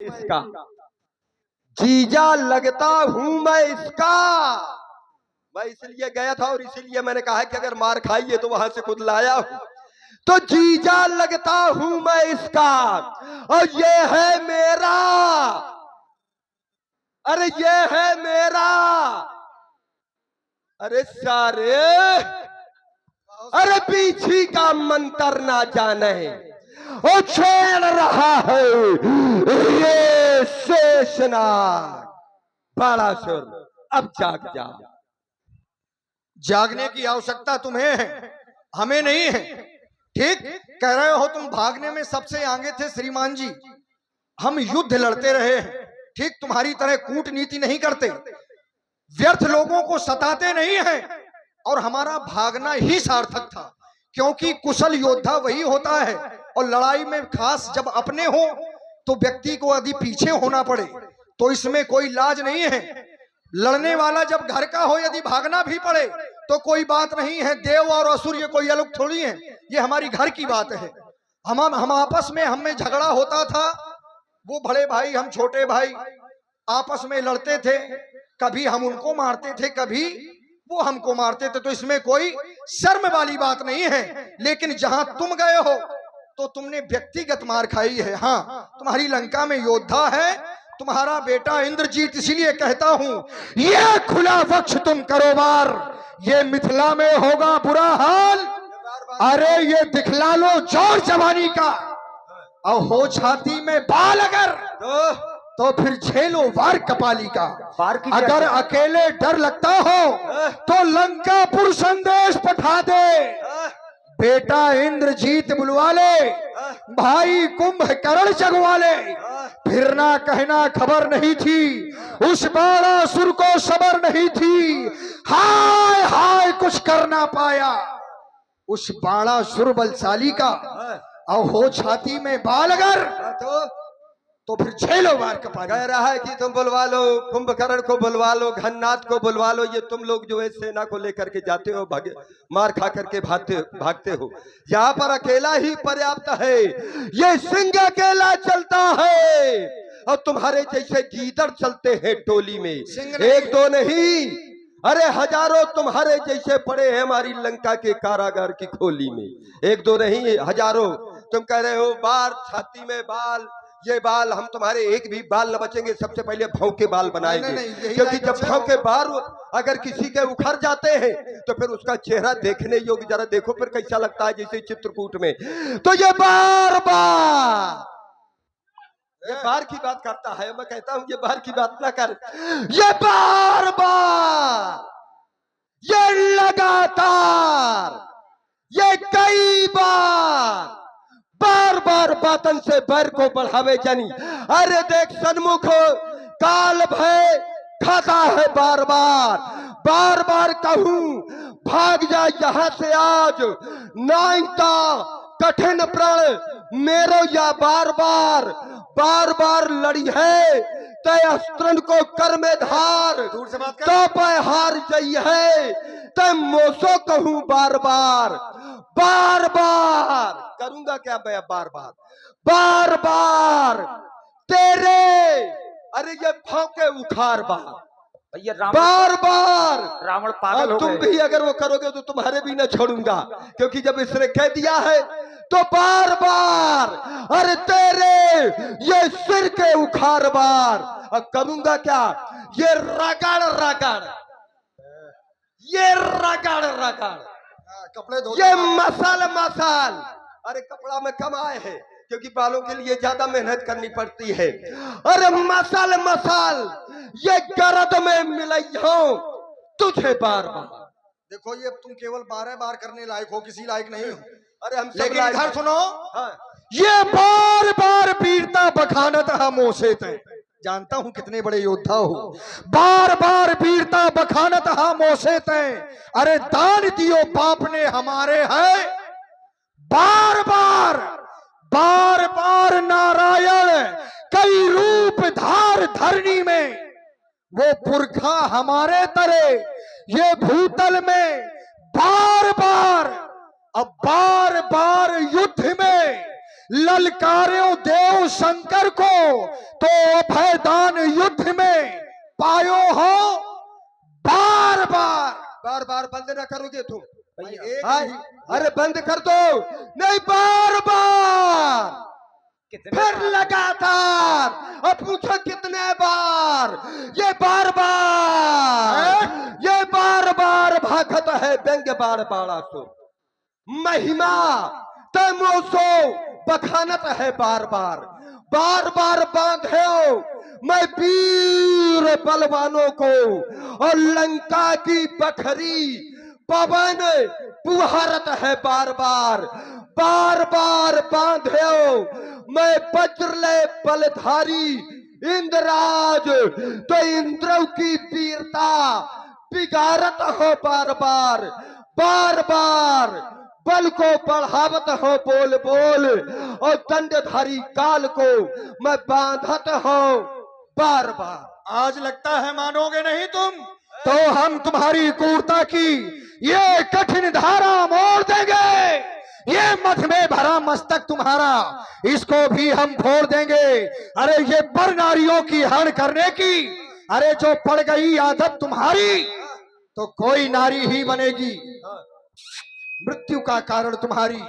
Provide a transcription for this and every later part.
इसका, जीजा लगता हूं मैं इसका। मैं इसलिए गया था और इसीलिए मैंने कहा कि अगर मार खाइए तो वहां से खुद लाया हूं। तो जीजा लगता हूं मैं इसका, और ये है मेरा, अरे ये है मेरा, अरे सारे, अरे पीछी का मंत्र ना जाने और छेड़ रहा है ये शेषनाग। बड़ा सुर, अब जाग जा। जागने की आवश्यकता तुम्हें है, हमें नहीं है। ठीक कह रहे हो तुम, भागने में सबसे आगे थे श्रीमान जी। हम युद्ध लड़ते रहे हैं, ठीक तुम्हारी तरह कूटनीति नहीं करते, व्यर्थ लोगों को सताते नहीं हैं, और हमारा भागना ही सार्थक था। क्योंकि कुशल योद्धा वही होता है, और लड़ाई में खास जब अपने हो तो व्यक्ति को यदि पीछे होना पड़े तो इसमें कोई लाज नहीं है। लड़ने वाला जब घर का हो, यदि भागना भी पड़े तो कोई बात नहीं है। देव और असुर ये कोई अलग थोड़ी है, ये हमारी घर की बात है। हम आपस में हमें झगड़ा होता था, वो बड़े भाई हम छोटे भाई आपस में लड़ते थे, कभी हम उनको मारते थे, कभी वो हमको मारते थे, तो इसमें कोई शर्म वाली बात नहीं है। लेकिन जहां तुम गए हो तो तुमने व्यक्तिगत मार खाई है। हाँ, तुम्हारी लंका में योद्धा है तुम्हारा बेटा इंद्रजीत, इसीलिए कहता हूं ये खुला वक्ष तुम करो वार, ये मिथिला में होगा बुरा हाल। अरे ये दिखला लो जोर जवानी का, और हो छाती में बाल अगर तो फिर झेलो वार कपाली का। अगर अकेले डर लगता हो तो लंकापुर संदेश पठा दे, बेटा इंद्रजीत बुलवा ले, भाई कुंभकर्ण जगवा ले। फिर ना कहना खबर नहीं थी, उस बाणासुर को सबर नहीं थी, हाय हाय कुछ कर ना पाया उस बाणासुर बलशाली का। और हो छाती में बाल अगर तो फिर झेलो वार कपाली। कह रहा है कि तुम बुलवा लो, कुंभकर्ण को बुलवा लो, घननाथ को बुलवा लो, ये तुम लोग जो है सेना को लेकर के जाते हो, मार खा करके भागते हो। यहाँ पर अकेला ही पर्याप्त है, ये सिंह अकेला चलता है, और तुम्हारे जैसे गीदड़ चलते हैं टोली में, एक दो नहीं, अरे हजारों तुम्हारे जैसे पड़े हैं हमारी लंका के कारागार की खोली में, एक दो नहीं हजारों। तुम कह रहे हो बार छाती में बाल, ये बाल हम तुम्हारे एक भी बाल न बचेंगे, सबसे पहले भाव के बाल बनाएंगे। क्योंकि जब भाव के बाल अगर किसी के उखड़ जाते हैं तो फिर उसका चेहरा देखने योग्य, जरा देखो फिर कैसा लगता है जैसे चित्रकूट में। तो ये बार बार ये बार की बात करता है, मैं कहता हूं ये बार की बात ना कर, ये बार बार, ये लगातार, ये कई बार बार बार बातन से बैर को बढ़ावे जानी। अरे देख सन्मुख काल भय खाता है बार बार, बार बार कहूं भाग जा यहां से आज, नाइता कठिन प्रण मेरो या बार बार, बार बार लड़ी है तय अस्त्रन को कर में धार, तो पे हार जई है तय मोसो कहूं बार बार, बार बार करूंगा क्या मैं बार बार, बार बार तेरे, अरे ये भौंके उखाड़ बार बार बार रावण पागल हो तुम भी अगर वो करोगे तो तुम्हारे भी न छोड़ूंगा, क्योंकि जब इसने कह दिया है तो बार बार, अरे तेरे ये सिर के उखाड़ बार। अब करूंगा क्या, ये रगड़ रगड़, ये रगड़ रगड़, कपड़े धो, ये मसाल मसाल, अरे कपड़ा में कम आए हैं क्योंकि बालों के लिए ज्यादा मेहनत करनी पड़ती है। अरे मसाल मसाल ये गरद में मिलाई हो तुझे बार बार। देखो ये तुम केवल 12 बार करने लायक हो, किसी लायक नहीं हो। अरे हम सब लेकिन इधर सुनो, हाँ। ये बार बार वीरता बखानत हमो से तय, जानता हूं कितने बड़े योद्धा हो, बार बार वीरता बखानत हमो से तय, अरे दान दियो बाप ने हमारे है, बार बार बार बार नारायण कई रूप धार धरनी में, वो पुरखा हमारे तरह ये भूतल में बार बार, अब बार बार युद्ध में ललकार्यो देव शंकर को, तो अभयदान युद्ध में पायो हो बार बार। बार बार बंद ना करोगे तुम? एक हाय, अरे बंद कर दो। नहीं, बार बार, फिर लगातार, और पूछो कितने बार। ये बार बार, ये बार बार भागत है व्यंग्य बार बाड़ा सो महिमा तमोसो बखानत है बार बार। बार बार बांधे हो मैं वीर बलवानों को, और लंका की बखरी पवन पुहारत है बार बार। बार बार बांधे हो मैं वज्रलय बलधारी इंद्रराज, तो इंद्र की वीरता बिगाड़त हो बार बार। बार बार बल को बढ़ावत हो बोल बोल, और दंडधारी काल को मैं बांधत हो बार बार। आज लगता है मानोगे नहीं तुम, तो हम तुम्हारी क्रूरता की ये कठिन धारा मोड़ देंगे। ये मध में भरा मस्तक तुम्हारा, इसको भी हम फोड़ देंगे। अरे ये पर नारियों की हरण करने की, अरे जो पड़ गई आदत तुम्हारी, तो कोई नारी ही बनेगी। मृत्यु का कारण तुम्हारी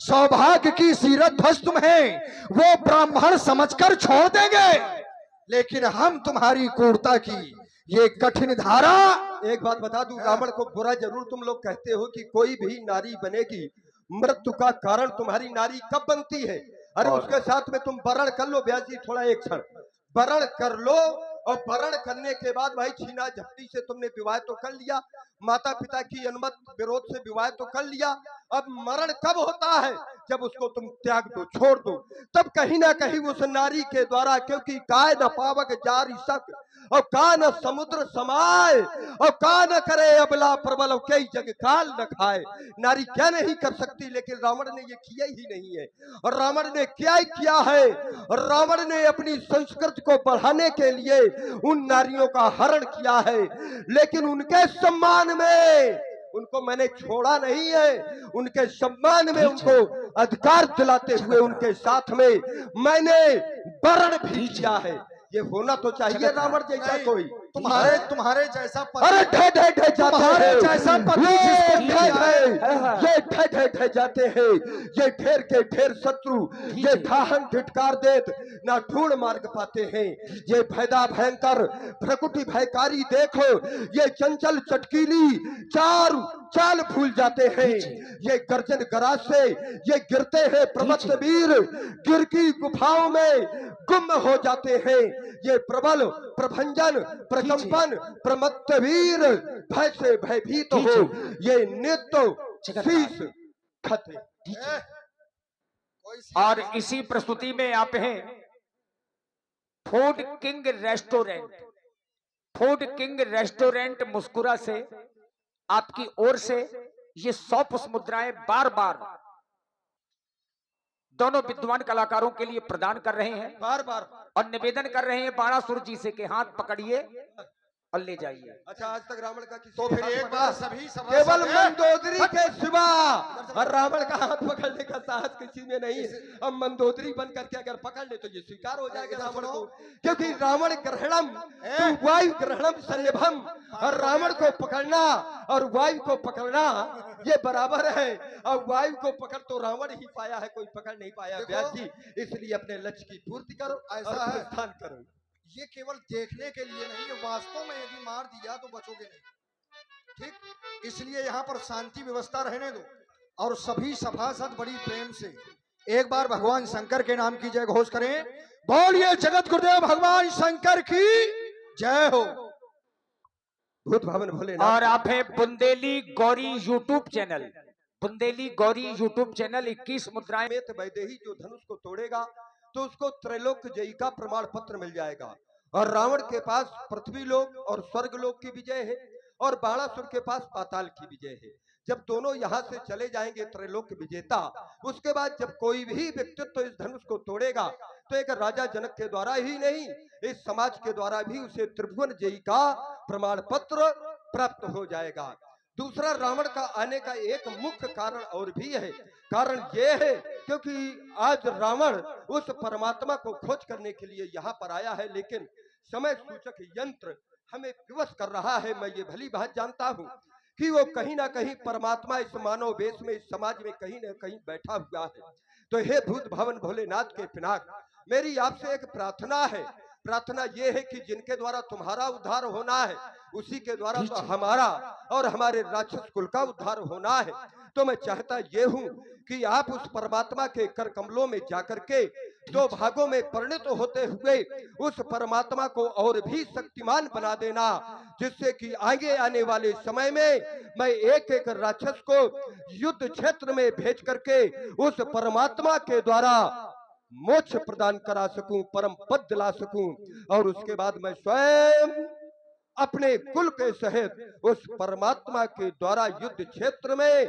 सौभाग्य की सीरत ध्वस्त तुम्हें वो ब्राह्मण समझकर छोड़ देंगे, लेकिन हम तुम्हारी क्रूरता की ये कठिन धारा। एक बात बता दूं, रावण को बुरा जरूर तुम लोग कहते हो कि कोई भी नारी बनेगी, मृत्यु का कारण तुम्हारी नारी कब बनती है? अरे उसके साथ में तुम वरण कर लो ब्यास जी, थोड़ा एक क्षण वरण कर लो, और वरण करने के बाद भाई छीना झपटी से तुमने विवाह तो कर लिया, माता पिता की अनुमति विरोध से विवाह तो कर लिया। अब मरण कब होता है? जब उसको तुम त्याग दो, छोड़ दो, तब कहीं ना कहीं उस नारी के द्वारा, क्योंकि काय न पावक जारी सक, और का न समुद्र समाए, और का न करे अबला प्रबल, और कई जग काल न खाए। नारी क्या नहीं कर सकती, लेकिन रावण ने ये किया ही नहीं है। और रावण ने क्या किया है? रावण ने अपनी संस्कृति को बढ़ाने के लिए उन नारियों का हरण किया है, लेकिन उनके सम्मान में उनको मैंने छोड़ा नहीं है। उनके सम्मान में उनको अधिकार दिलाते हुए उनके साथ में मैंने वरण भी किया है। ये होना तो चाहिए रावण जैसा कोई। तुम्हारे जैसा अरे ढे ढे ढे जाते हैं, जैसा पति ये ढे ढे ढे जाते हैं, ये ढेर के ढेर शत्रु, ये ढाहन धिटकार देत ना ढूंढ मार्ग पाते हैं। ये भयदा भयंकर प्रकृति भयकारी देखो, ये चंचल चटकीली चार चाल भूल जाते हैं। ये गर्जन गराज से ये गिरते हैं प्रमत्त वीर, गिर की गुफाओं में गुम हो जाते हैं। ये प्रबल प्रभंजन प्रकंपन प्रमत्त वीर भय से भयभीत हो, ये नित्य शीश खते। और इसी प्रस्तुति में आप हैं food king restaurant. Food king restaurant मुस्कुरा से आपकी ओर से ये 100 पुष्प मुद्राएं बार बार दोनों विद्वान कलाकारों के लिए प्रदान कर रहे हैं, बार बार, और निवेदन कर रहे हैं बाणासुर जी से कि हाथ पकड़िए और ले जाइए। अच्छा, आज तक रावण का किसी तो फिर एक बार सभी केवल मंदोदरी के सिवा और रावण का हाथ पकड़ने का साहस किसी में नहीं है। अब मंदोदरी बन करके अगर पकड़ ले तो ये स्वीकार हो जाएगा रावण को, क्योंकि रावण ग्रहणम वायु ग्रहणम सन्निभम, और रावण को पकड़ना और वायु को पकड़ना ये बराबर है। और वायु को पकड़ तो रावण ही पाया है, कोई पकड़ नहीं पाया व्यास जी। इसलिए अपने लक्ष्य की पूर्ति करो, ऐसा प्रस्थान करो। ये केवल देखने के लिए नहीं है, वास्तव में यदि मार दिया तो बचोगे नहीं, ठीक? इसलिए यहाँ पर शांति व्यवस्था रहने दो, और सभी सभासद बड़ी प्रेम से एक बार भगवान शंकर के नाम की जय घोष करें। बोलिए जगत गुरुदेव भगवान शंकर की जय हो। भूत भवन भोलेनाथ। और आप हैं Bundeli Gauri YouTube channel, Bundeli Gauri YouTube channel 21 मुद्राएं। वैदेही जो धनुष को तोड़ेगा तो उसको त्रैलोक जयी का प्रमाण पत्र मिल जाएगा। और रावण के पास पृथ्वी लोक और स्वर्ग लोक की विजय है, और बाणासुर के पास पाताल की विजय है। जब दोनों यहाँ से चले जाएंगे त्रैलोक विजेता, उसके बाद जब कोई भी व्यक्तित्व इस धनुष को तोड़ेगा तो एक राजा जनक के द्वारा ही नहीं, इस समाज के द्वारा भी उसे त्रिभुवन जयी का प्रमाण पत्र प्राप्त हो जाएगा। दूसरा, रावण का आने का एक मुख्य कारण और भी है। कारण ये है क्योंकि आज रावण उस परमात्मा को खोज करने के लिए यहाँ पर आया है, लेकिन समय सूचक यंत्र हमें विवश कर रहा है। मैं ये भली बात जानता हूँ कि वो कहीं ना कहीं परमात्मा इस मानव वेश में, इस समाज में कहीं ना कहीं बैठा हुआ है। तो हे भूत भवन भोलेनाथ के पिनाक, मेरी आपसे एक प्रार्थना है। प्रार्थना ये है कि जिनके द्वारा तुम्हारा उद्धार होना है, उसी के द्वारा तो हमारा और हमारे राक्षस कुल का उद्धार होना है। तो मैं चाहता ये हूं कि आप उस परमात्मा के कर कमलों में जाकर के दो भागों में परिणत होते हुए उस परमात्मा को और भी शक्तिमान बना देना, जिससे कि आगे आने वाले समय में मैं एक एक राक्षस को युद्ध क्षेत्र में भेज करके उस परमात्मा के द्वारा मोक्ष प्रदान करा सकूं, परम पद दिला सकूं, और उसके बाद मैं स्वयं अपने कुल के सहित उस परमात्मा के द्वारा युद्ध क्षेत्र में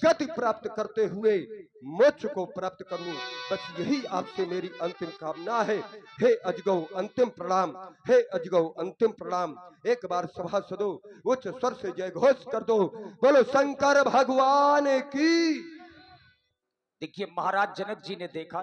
गति प्राप्त करते हुए मोक्ष को प्राप्त करूं। बस यही आपसे मेरी अंतिम कामना है। हे अजगौ अंतिम प्रणाम, हे अजगौ अंतिम प्रणाम। एक बार सभासदों उच्च स्वर से जय घोष कर दो, बोलो शंकर भगवान की। देखिए महाराज जनक जी ने देखा